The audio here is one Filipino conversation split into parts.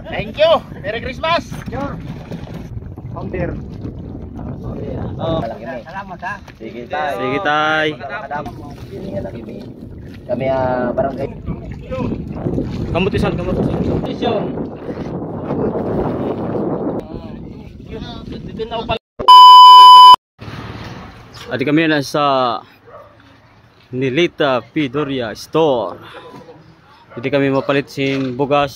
Thank you. Merry Christmas. Sure. Founder. Salamat ha. Sige tay. Sige tay. Kami barangay. Kamot isan. Station. Adi kami na sa Nilita Pidoria Store. Hindi kami mapalit sin bugas.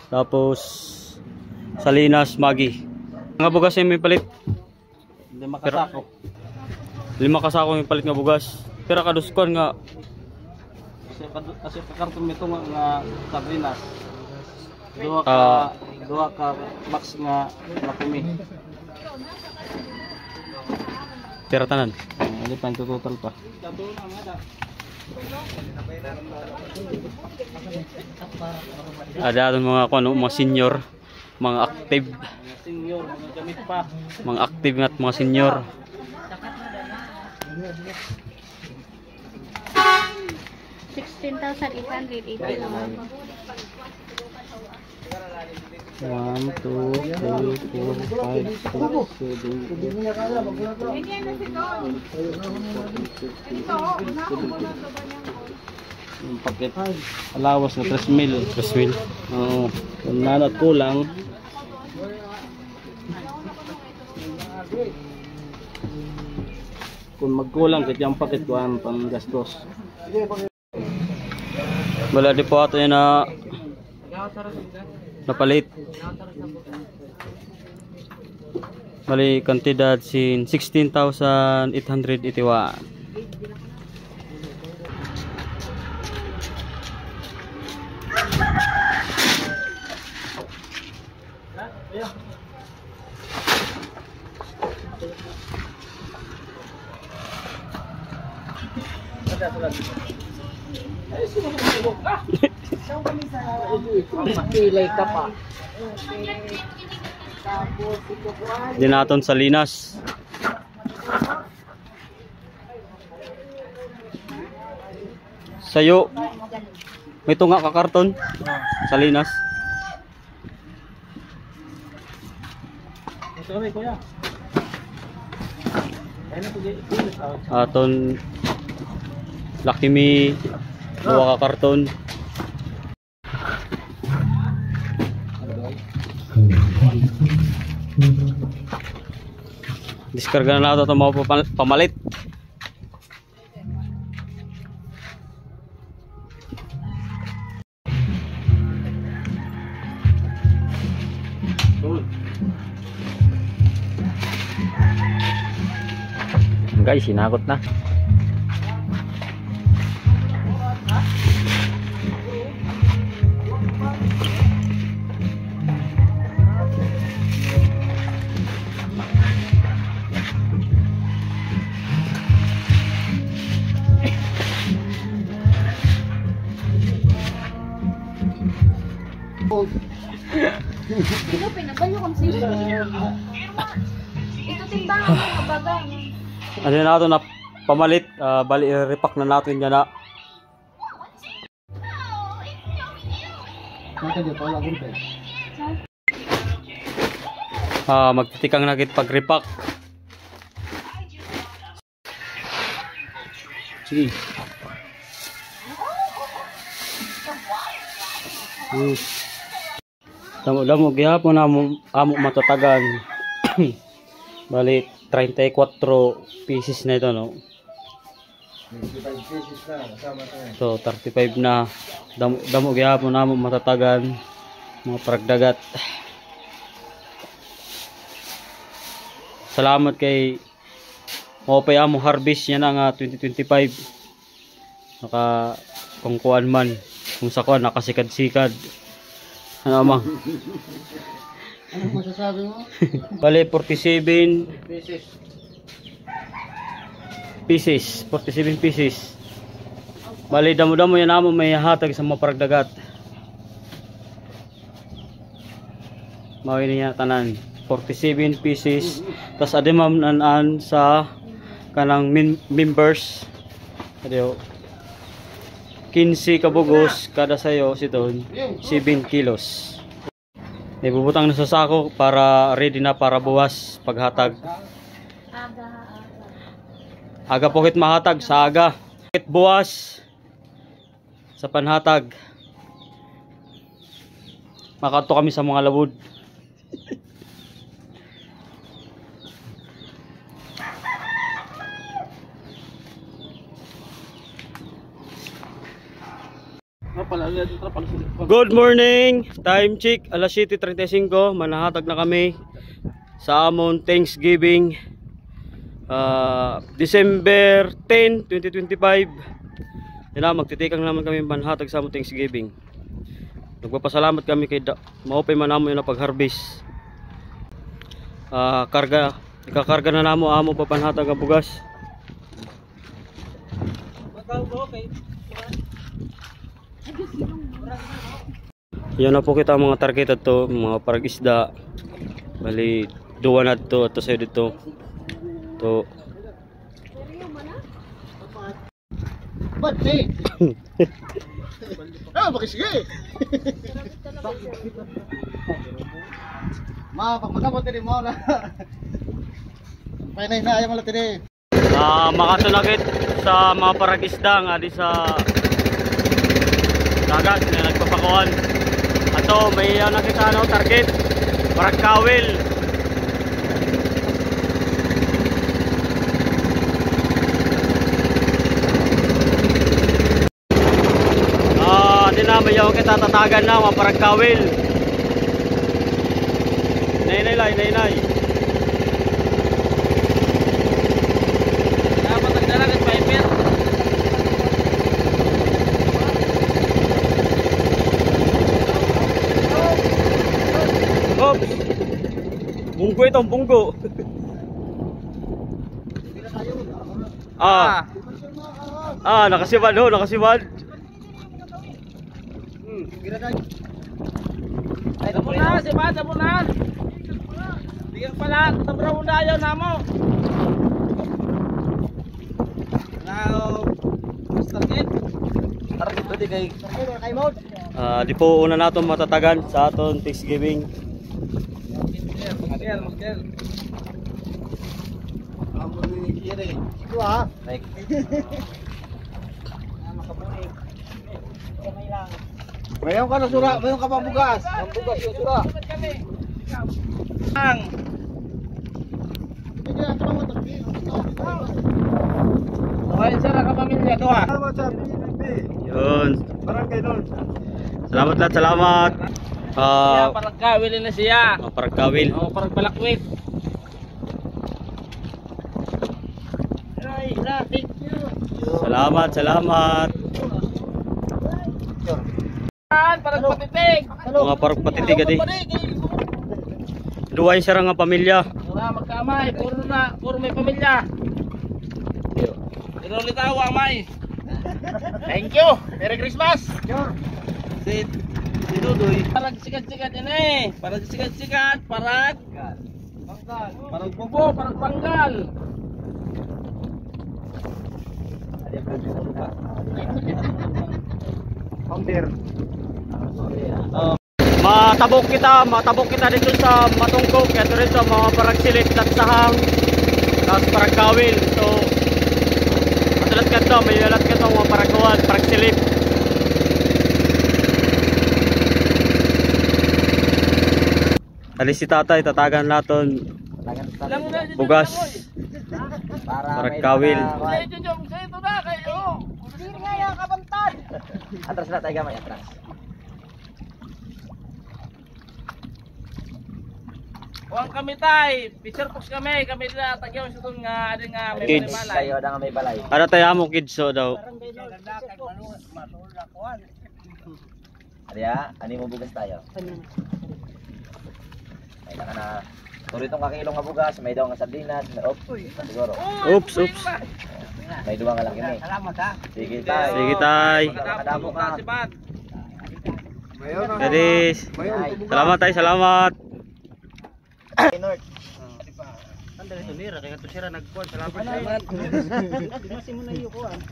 Tapos Salinas Magi. Mga bugas yung may palit. 5 kasako. 5 kasako yung palit nga bugas. Pero kaduskon nga Kasi kakarton nito nga sardinas. Dua ka max nga lakumi. tira tanan. Hindi pa ito total pa. Ada mga kuno mga senior, mga active, Senior, mga gamit pa. mga active nga mga senior. $16,880 naman. 1, 2, 3, 4, 5, 6, 7, yung paket alawas na 3,000. 3,000. Oo, kung nanat kulang kung magkulang kaya yung paket kuhan pang gastos. Wala di po ato yan na napalit. Bali kantidad sin 16,881. Pilay ka pa. Dinaton Salinas. Sayo. May tunga ka karton. Salinas. Sorry kuya. Aton Lucky Me. Dua ka karton. Diskarga na nato ito mga pamalit. Guys, sinakot na. Ito, pinabalyo kong sila. Ito timbangan mo, kabagang. Ano na nato na pamalit. Bali, repack na natin yan na. Magtitikang na kit pag repack. Sige. Damo gihapon amo matatagan. Bali 34 pieces na ito, no. 25 pieces na kasama to. So 35 na. Damo gihapon amo matatagan mga paragdagat. Salamat kay mopay amo harvest niya na nga 2025. Naka kung kuan man, kung sa kuan nakasikad-sikad. Ano mang? Ano masasabi mo? Bali 47 pieces. 47 pieces. Bali damo-damo yan amo may hatag sa mga paragdagat. Mawin niya tanan 47 pieces. Tas ade mamnan sa kanang members. Adio 15 kabugos kada sayo siton 7 kilos. Ibubutang na sa sako para ready na para buwas paghatag. Aga pokit mahatag sa aga. Pokit buwas sa panhatag. Makato kami sa mga labod. Good morning! Time check, alas 7:35. Manahatag na kami sa amon Thanksgiving December 10, 2025. Yan, magtitikang naman kami manhatag sa amon Thanksgiving. Nagpapasalamat kami kay maupay man amo yung napag-harvest. Ikakarga na namo amo papanhatag ang bugas. Yan na po kita mga target ato, mga parag-isda. Bali duwa na to ato sa dito. To. Bati. Bakisige. Pagmagabot din mo na. Painay na ayaw mo lang din. Makasunagit sa mga parag-isda nga di sa dagat na nagpapakuan. Ato may nakita na target parag kawil. Di na mayaw kita tatagan na mga parag kawil. Nay. Dapat nagdala kay Piper. Oops. Bunggo itong bunggo. Nakasiwad ho, nakasiwad. Sabon na. Bigyan pala, tabraw na ayaw na mo. Di po una natin matatagan sa aton Thanksgiving. Mayon ka na sura, mayon ka pang bugas. Ang bugas yung sura. Okay, sir, ang kapamilya to ha. Salamat sa PNP. Yun. Barangay doon. Salamat lahat, salamat. Parang kawil na siya. Parang kawil. Parang balakwit. Salamat. Parang patitig. Mga parang patitig adi. Duwain siya nga pamilya. Pura magkamay, puro may pamilya. Pero litawa may. Thank you. Merry Christmas. Si Dudoy. Parang sikat-sikat yan eh. Parang sikat-sikat, parang bubo, parang panggal. Matabok kita dito sa Matungkok, ito rin sa mga parang silip at sahang, tapos parang kawil. So matalat ka to, may alat ka to mga parang kawal, parang silip. Alis si tatay, tatagan natin bugas parang kawil. Atras na tayo gamay, atras. Huwag kami tay, picture box kami na tagyaw sa itong ading may Kids. balay. Tayo na nga may balay. Ano tayo mo kids so daw? Ani mo bugas tayo. May naka na. Tuloy itong kakilong nga bugas, may daw nga sardinas. Siguro. Oops. May duwa nga lang kami. Salamat ha. Sige tayo. Sige tay. Nakadamo ka. Mayon na. Dadis. Salamat tay, salamat. North.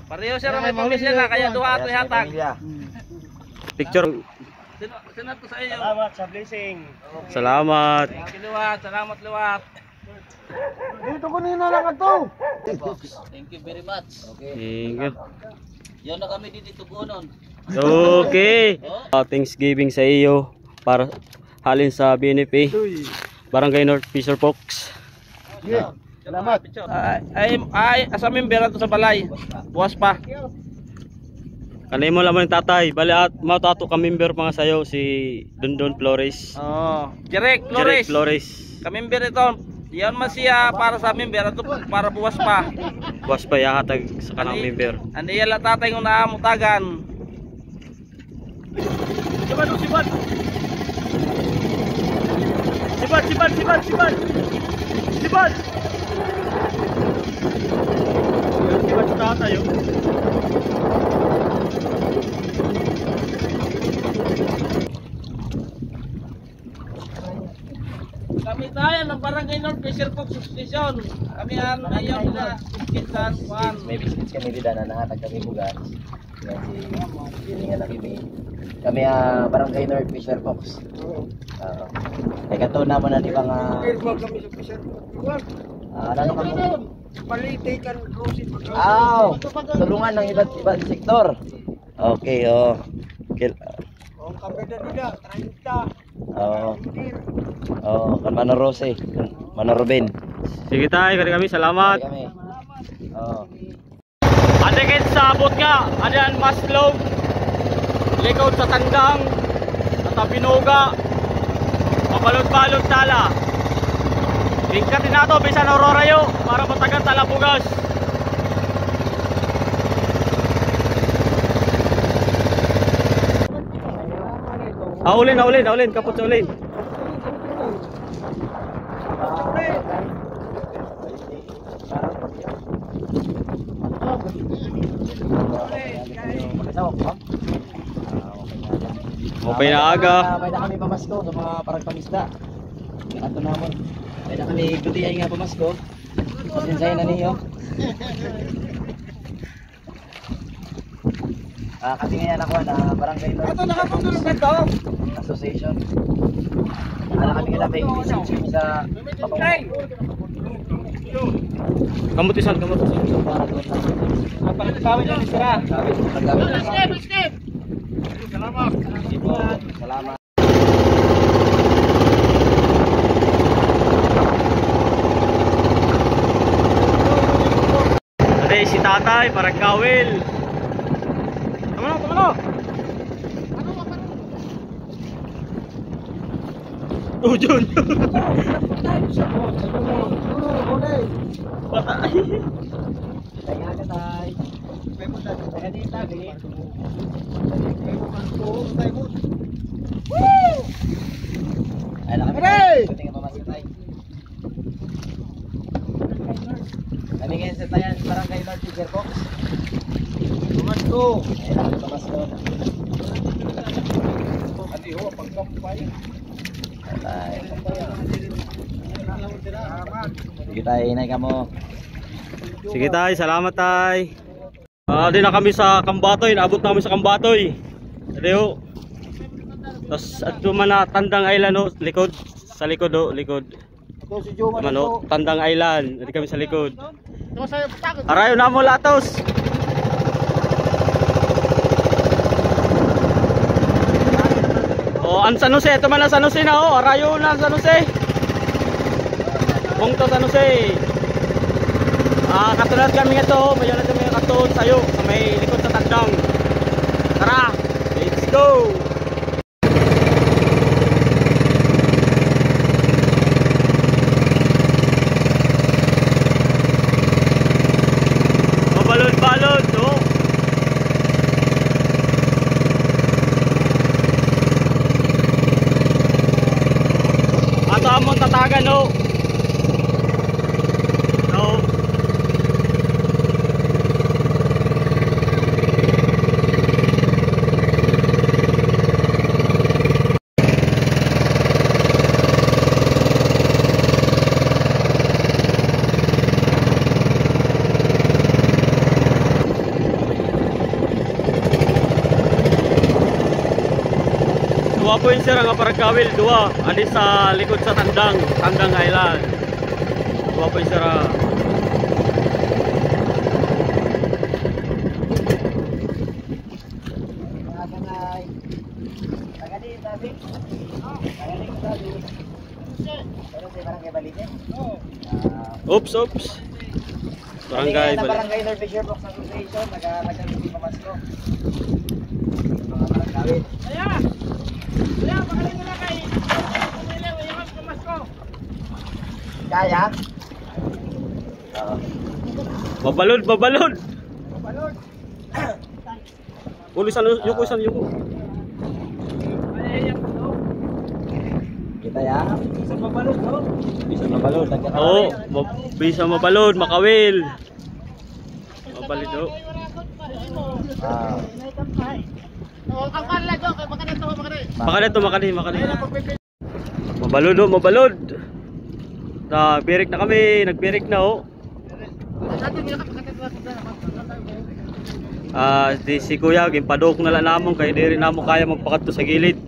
Pareho siya may pamilya na kaya duha ato hatag. Picture. Sino to sa iyo? Salamat sa blessing. Salamat. Thank you, Liwat. Salamat, Liwat. Dito ko nina lang ito. Thank you very much. Okay. Thank you. Yan na kami dito tugunon. Okay. Thanksgiving sa iyo para halin sa BNP. Barangay North Fisher Fox. Yeah. Salamat. Ay, asa member to sa balay. Buwas pa. Kanay mo laman ng tatay. Bali at matato ka member pa nga sayo si Dondon Flores. Oh, Jerek Jerek Flores. Flores. Ka member ito. Yan man siya para sa member ato para buwas pa. Buwas pa yahatag sa kanang member. Andi yala tatay ng naamutagan. Sibat, sibat. Sibat, sibat, sibat, sibat. Sibat. Sibat sa tatay oh. Kami tayo ng Barangay North Fisher Fox Station. Kami ang mayor na Kisan Juan. May biscuits kami dito na nahatag kami bugas. Yan si Pilingan na kami. Kami Barangay North Fisher Fox. Ay katuna mo na di ba nga Kami sa Fisher. ano kami? Palitay kan Rosin. Tulungan ng iba't ibang sektor. Okay, oh. Ang kabeda nila, 30. Kan Mano Rose, Mano Ruben. Sige tayo, kami salamat. Kami. Adikit sa abot nga, adyan Maslog, likod sa Tandang, at Binuga, mabalot-balot tala. Bingkatin nato, bisan Aurora yo, para matagan tala bugas. Ulin, kapot sa ulin. Okay na aga. May na kami pamasko sa mga parang pamisda. Ato namon. May na kami gutiay nga pamasko. Pasensyahin na niyo. Kasi ngayon ako na barangay North. Ito nakatulog na ito. Association. Ano kami nga may message kami sa papang. Kamutisan. Napakasawin lang sira. Salamat. Ate, si tatay, parang kawil. Tama na. Oh, John. Patay. Kaya ka tay. Kaya dito tabi. Ay na kami. Kunting nga pamasko tay. Kami ngayon sa tayan barangay North Fisher Fox. Pamasko. Ay na kami pamasko. Andi ho, pagkampay. Tay. Sige tay, inay ka mo. Sige tay, salamat tay. Di na kami sa Kambatoy, naabot na kami sa Kambatoy. Adeo. Tapos at na Tandang Island ho, likod. Sa likod ho, likod. Ito si Joma Mano, Tandang Island, di kami sa likod. Arayo na mo latos. Oh, ang San Jose, ito man ang San Jose na ho, arayo na ang San Jose. Bungto San Jose. Katulad kami ito, mayon na kami katulad sayo sa may likod sa Tandang. Tara, let's go! Mabalot-balot, no? Ato among tatagan, no? Dua po yung sira nga Paragkawil, dua. Adi sa likod sa Tandang Island. Dua po yung sira. Oops. Barangay Balik. Barangay North Fisher Box Association, nag-alagay pamasko. Mga barangay. Kaya, magaling mo na kay Pumili, yung pamasko. Kaya? Mabalod. Ulisan yuko. Kita ya. Bisa mabalod, no? Bisa mabalod. Oo, bisa mabalod, makawil. Mabalid do. Makali. Mabalod. Birik na kami, nagbirik na oh. Si Kuya, gimpadok na lang namon kay di rin namo kaya magpakadto sa gilid.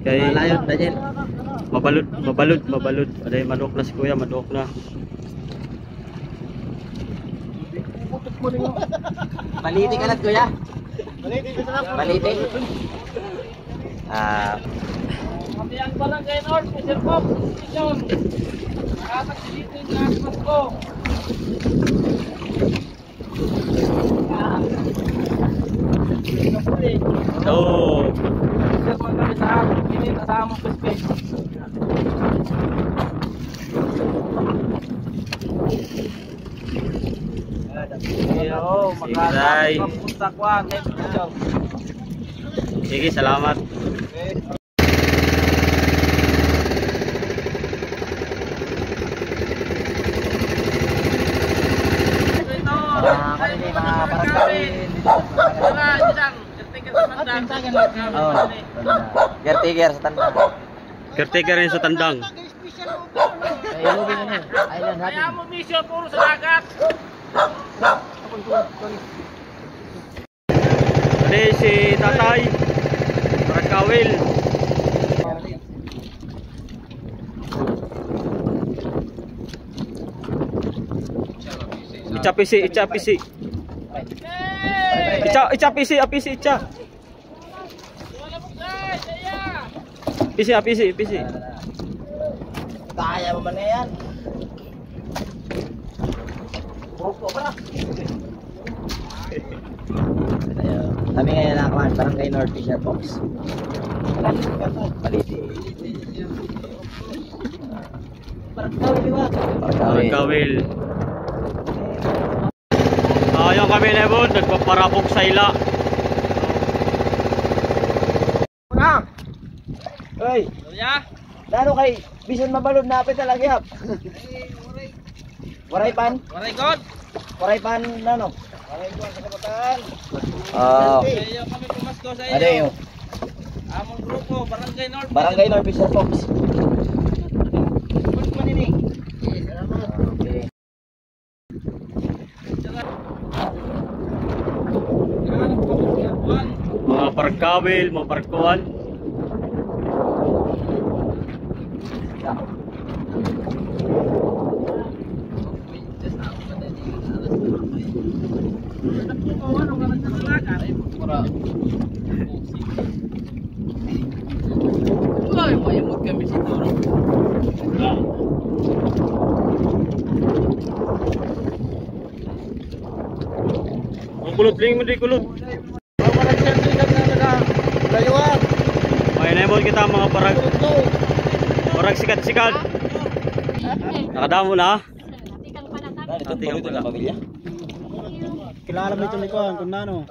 Kay Malayot, Daniel. Mabalod. Aday madok na si Kuya, madok na. Baliti ka na, Kuya. Baliti. Kami ang Barangay North Fisher Box Association. Nakatagsilito yung lahat Pasko. Oo. Sir, kami sa among pinit at sa among pespes. Tay. Sige, salamat. Caretaker sa tanda. Caretaker rin sa Tandang. Kaya mo mission puro sa dagat. Ano si Tatay? Paragkawil. Icha-pisi. Pisi. Kaya mo ba na yan? Kami ngayon nakakuhan, Barangay North Fisher Box. Baliti. Paragkawil. Yung kami na po, nagpaparapok sa ila. Hoy! Ya. Lalo kay Bison mabalod na apit talaga yap. Waray pan? Waray God. Waray pan ano? Waray God sa kabataan. Oh. Kami pumasko sa iyo. Ano yun? Among grupo, Barangay North. Barangay North Fisher Box. Mga Paragkawil, mga Paragkuhan. Kulot ling mo di kulot. May naimod kita mga parag sikat-sikat. Nakadamo na. Ito na pamilya. Kilala mo itong likuan kung nano.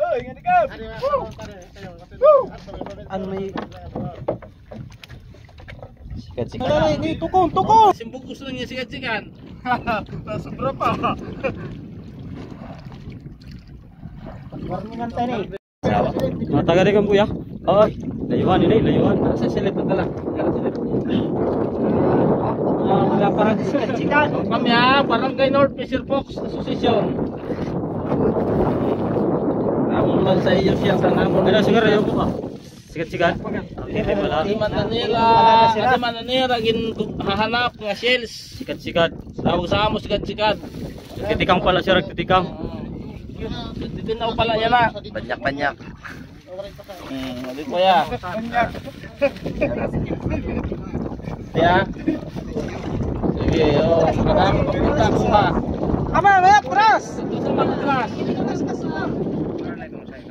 Ano may... Sikat-sikat. Tukong! Simbog gusto niya sikat-sikan. Sobra pa. Warningan tayo ni. Matagal din kang kuya. Ay, layuan layuan. Sa silip na lang. Mga parang sikat-sikat. Kami Barangay North Fisher Box Association. Among man sa iyo siya sa namon. Ano siguro yung ko. Sikat-sikat. Hindi pala. Di mananira gin hahanap nga shells. Sikat-sikat. Tawag sa amo sikat-sikat. Titikang pala siya, titikang. Titinaw pala yan na. Banyak-banyak. Di ko ya. Ya. Sige, oh. Kadang papunta ko ha. Ama, may atras.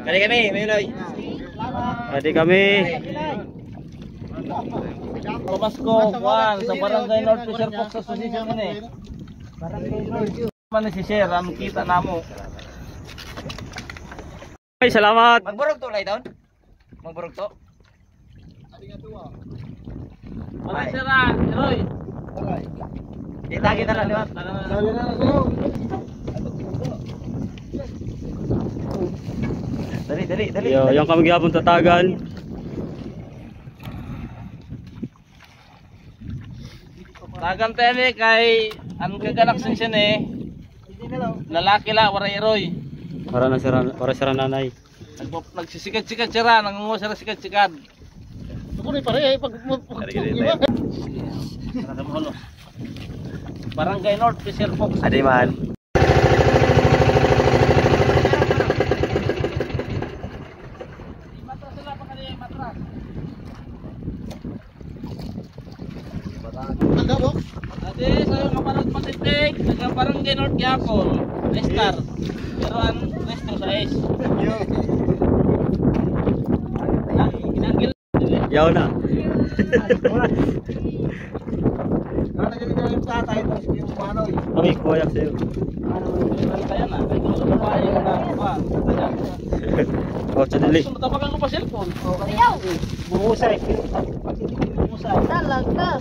Kami, Meloy. Pwede kami. Pamasko, Juan, sa Barangay North Fisher Fox Association mo eh. Barangay si Sir, ang kita namo. Ay, salamat. Magburog to, Laydon? Magburog to? Maray Sir, Roy. Ditagi na lang, liwat. Dali. Yo, yung kami gihapon tatagan. Tagan tele kay ang kaganak sin siya eh. Lalaki la, waray Roy. Para sira nanay. Nagsisikat-sikat siya, nangungo siya sikat-sikat. Barangay North Fisher Fox. Adi man. Ate, sayo nga parang matitik. Nagka Barangay North Yapon. Restar. Pero ang resto sa S. Ginagil. Yaw na. Kami kuyak sa'yo. Kaya na. May gusto pa pa. Yung na. Oh, sadali. Gusto mo tapakan ko pa cellphone. Ayaw. Bumusay. Talaga.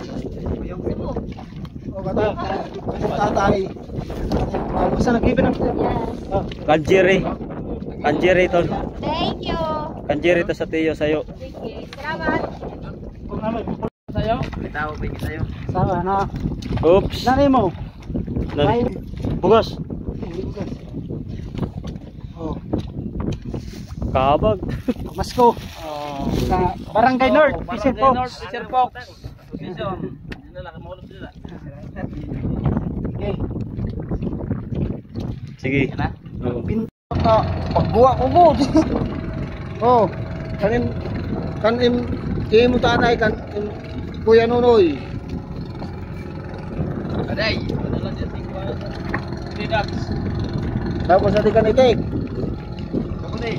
Kanjiri to. Thank you. Kanjiri to sa tiyo sa'yo. Sige. Salamat. Sayo. Bitaw pa sa'yo. Oops. Nanay mo. Nani. Bugas. Kabag. Masko. Sa Barangay North Fisher Fox. North Fisher Fox. Position. Hindi na lang maulog sila. Okay. Sige. Oo. Pagbuwa ko mo. Oh, kanim mo tanay kan Kuya Nonoy. Aday. Padala din si Dax. Tapos natin kan itik. Kamuti.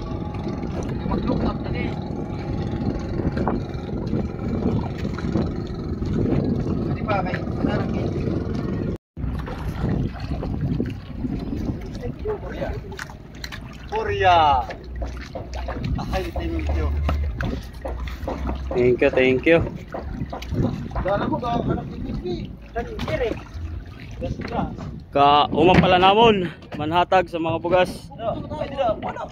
Mag-look up na eh. Hindi pa kay Korea. Ay, thank you. Thank you. Dala ko ba anak ni Ka umang pala namon manhatag sa mga bugas. Pwede daw. Ano?